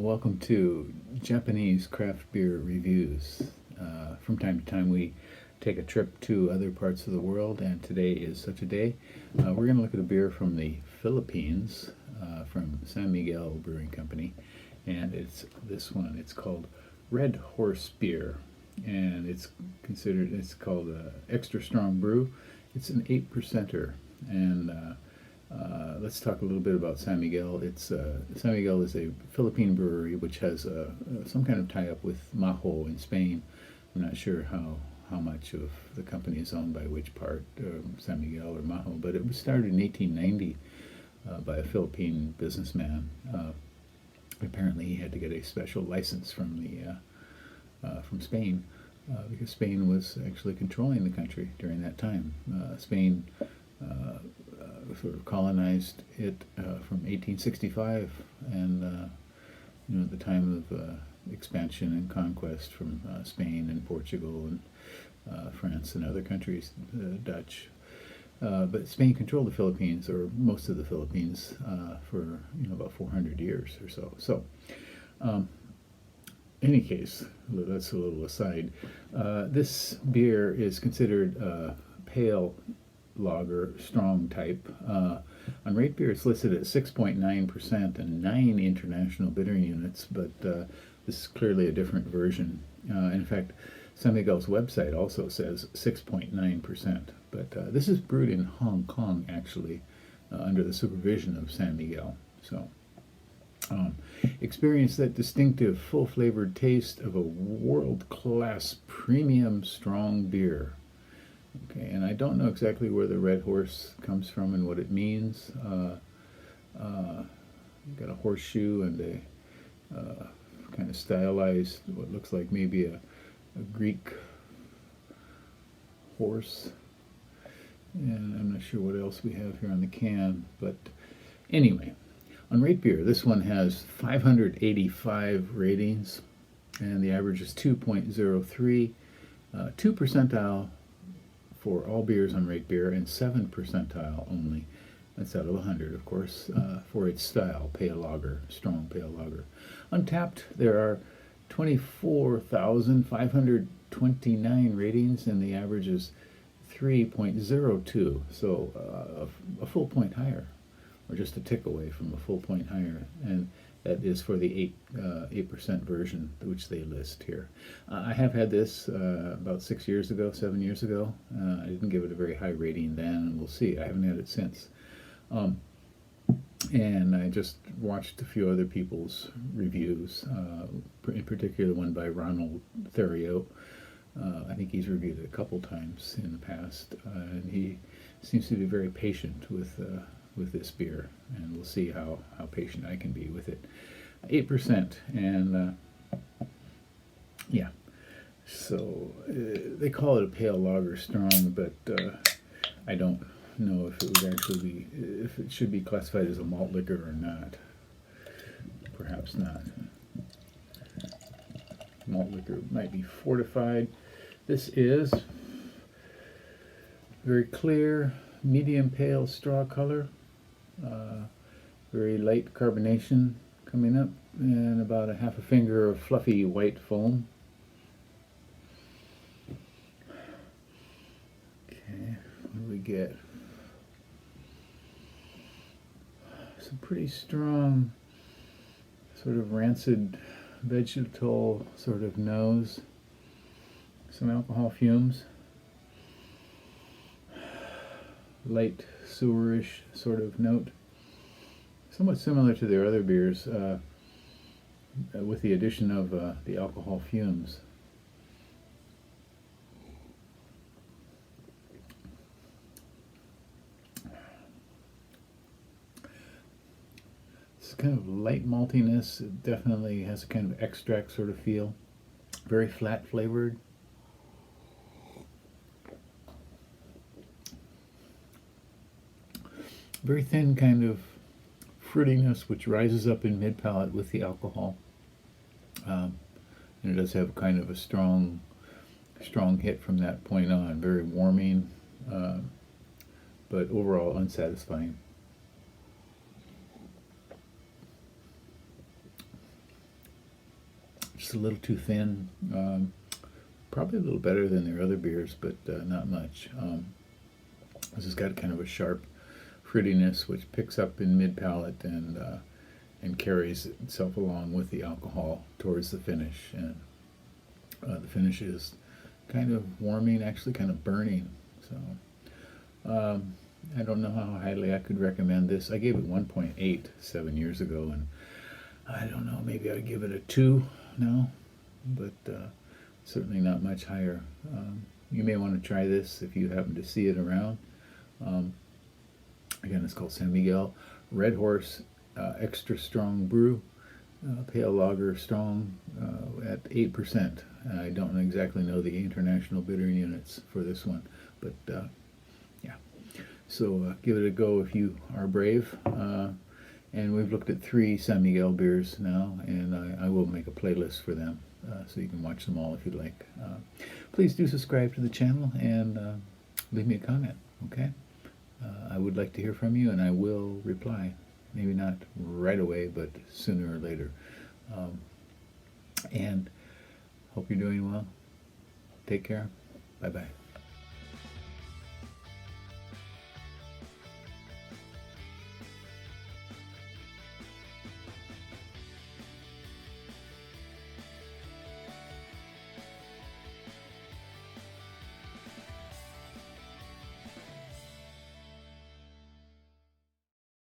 Welcome to Japanese craft beer reviews. From time to time, we take a trip to other parts of the world, and today is such a day. We're going to look at a beer from the Philippines, from San Miguel Brewing Company, and it's this one. It's called Red Horse Beer, and it's called Extra Strong Brew. It's an 8%er, and let's talk a little bit about San Miguel. San Miguel is a Philippine brewery which has some kind of tie-up with Maho in Spain. I'm not sure how much of the company is owned by which part, San Miguel or Maho, but it was started in 1890 by a Philippine businessman. Apparently, he had to get a special license from Spain because Spain was actually controlling the country during that time. Spain sort of colonized it from 1865, and at the time of expansion and conquest from Spain and Portugal and France and other countries, Dutch. But Spain controlled the Philippines, or most of the Philippines, for about 400 years or so. So, any case, that's a little aside. This beer is considered pale lager, strong type. On rate beer, it's listed at 6.9% and 9 international bittering units, but this is clearly a different version. In fact, San Miguel's website also says 6.9%, but this is brewed in Hong Kong, actually, under the supervision of San Miguel. So, experience that distinctive, full-flavored taste of a world-class premium strong beer. Okay, and I don't know exactly where the Red Horse comes from and what it means. You've got a horseshoe and a kind of stylized, what looks like maybe a Greek horse. And I'm not sure what else we have here on the can, but anyway, on rate beer, this one has 585 ratings, and the average is 2.03, 2 percentile for all beers on rate beer, and 7 percentile only. That's out of 100, of course, for its style, pale lager, strong pale lager. Untapped, there are 24,529 ratings, and the average is 3.02, so a full point higher, or just a tick away from a full point higher, and that is for the 8% version, which they list here. I have had this about 7 years ago. I didn't give it a very high rating then, and we'll see. I haven't had it since. And I just watched a few other people's reviews, in particular one by Ronald Theriot. I think he's reviewed it a couple times in the past, and he seems to be very patient with this beer, and we'll see how patient I can be with it. 8%, and yeah, so they call it a pale lager strong, but I don't know if it would actually be, if it should be classified as a malt liquor or not. Perhaps not. Malt liquor might be fortified. This is very clear, medium pale straw color. Very light carbonation coming up, and about a half a finger of fluffy white foam. Okay, what do we get? Some pretty strong, sort of rancid vegetal sort of nose. Some alcohol fumes. Light sewerish sort of note, somewhat similar to their other beers, with the addition of the alcohol fumes. It's kind of light maltiness. It definitely has a kind of extract sort of feel. Very flat flavored. Very thin kind of fruitiness, which rises up in mid-palate with the alcohol. And it does have kind of a strong hit from that point on. Very warming, but overall unsatisfying. just a little too thin. Probably a little better than their other beers, but not much. This has got kind of a sharp fruitiness, which picks up in mid-palate and carries itself along with the alcohol towards the finish. And the finish is kind of warming, actually kind of burning. So I don't know how highly I could recommend this. I gave it 1.8 7 years ago, and I don't know, maybe I'd give it a 2 now, but certainly not much higher. You may want to try this if you happen to see it around. Again, it's called San Miguel Red Horse Extra Strong Brew, Pale Lager Strong at 8%. I don't exactly know the international bittering units for this one, but yeah. So give it a go if you are brave. And we've looked at 3 San Miguel beers now, and I will make a playlist for them so you can watch them all if you'd like. Please do subscribe to the channel and leave me a comment, okay? I would like to hear from you, and I will reply. Maybe not right away, but sooner or later. And hope you're doing well. Take care. Bye-bye.